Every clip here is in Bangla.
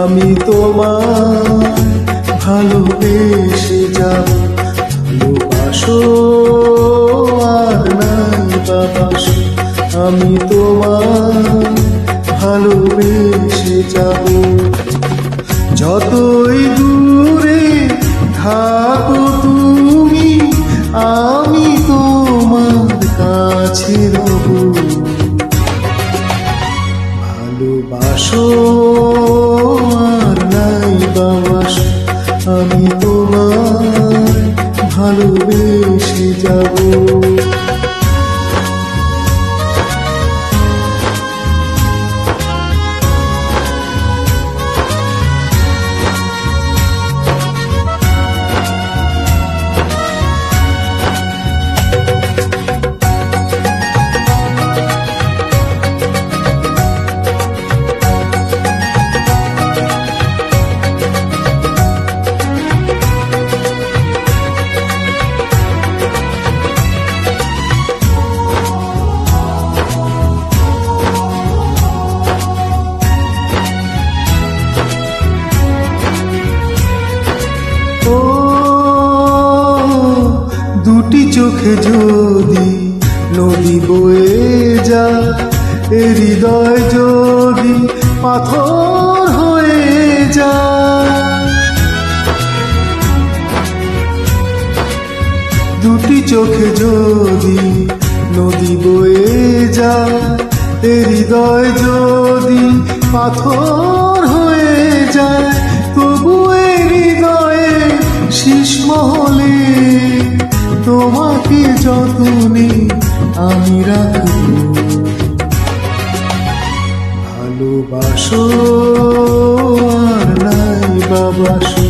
আমি তোমায় ভালোবেসে যাব। ভালোবাসো আর নাই বাবাসো, আমি তোমায় ভালোবেসে যাব। যতই দূরে থাকো তুমি, আমি তোমার কাছে রব। ভালোবাসো আর নাই বাবাসো, আমি তোমায় ভালোবেসে যাব। দুটি চোখে যদি নদী বয়ে যায়, এ হৃদয় যদি পাথর হয়ে যায়। দুটি চোখে যদি নদী বয়ে যায়, এ হৃদয় যদি পাথর হয়ে যায়, তবু এ হৃদয়ে শীষ মহলে তোমাকে যতনে আমি রাখব। ভালোবাসো আর নাই বাবাসো,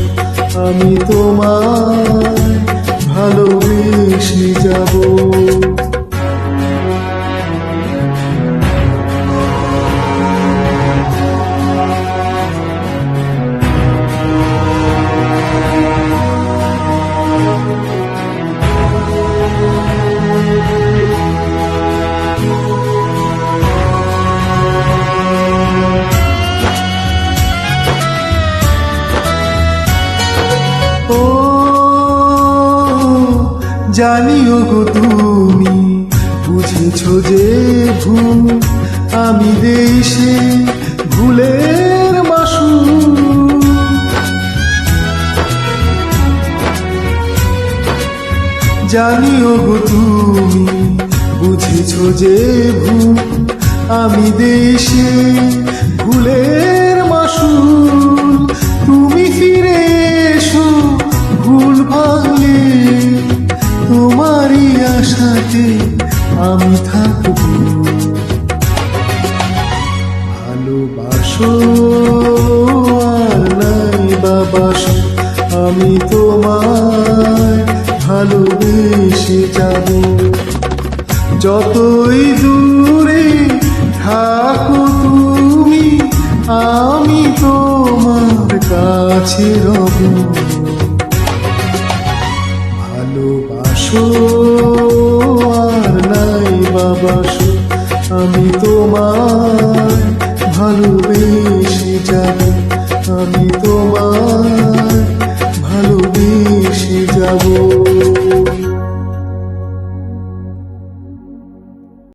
আমি তোমায় ভালোবেসে যাব। জানিও গো তুমি বুঝেছ যে ভুল, আমি দেশে ভুলের মাসুল। জানিও গো তুমি বুঝেছ যে ভুল, আমি দেশে ভুলের মাসুল। তুমি ফিরে এসো ভুল ভাঙলে, তোমারই আশাতে আমি থাকব। ভালোবাসো আর নাই বাবাসো, আমি তোমায় ভালোবেসে যাব। যতই দূরে থাকো তুমি, আমি তোমার কাছে রব। ভালোবাসো আর নাই বাবাসো, আমি তোমায় ভালোবেসে যাব। আমি তোমায় ভালোবেসে যাব।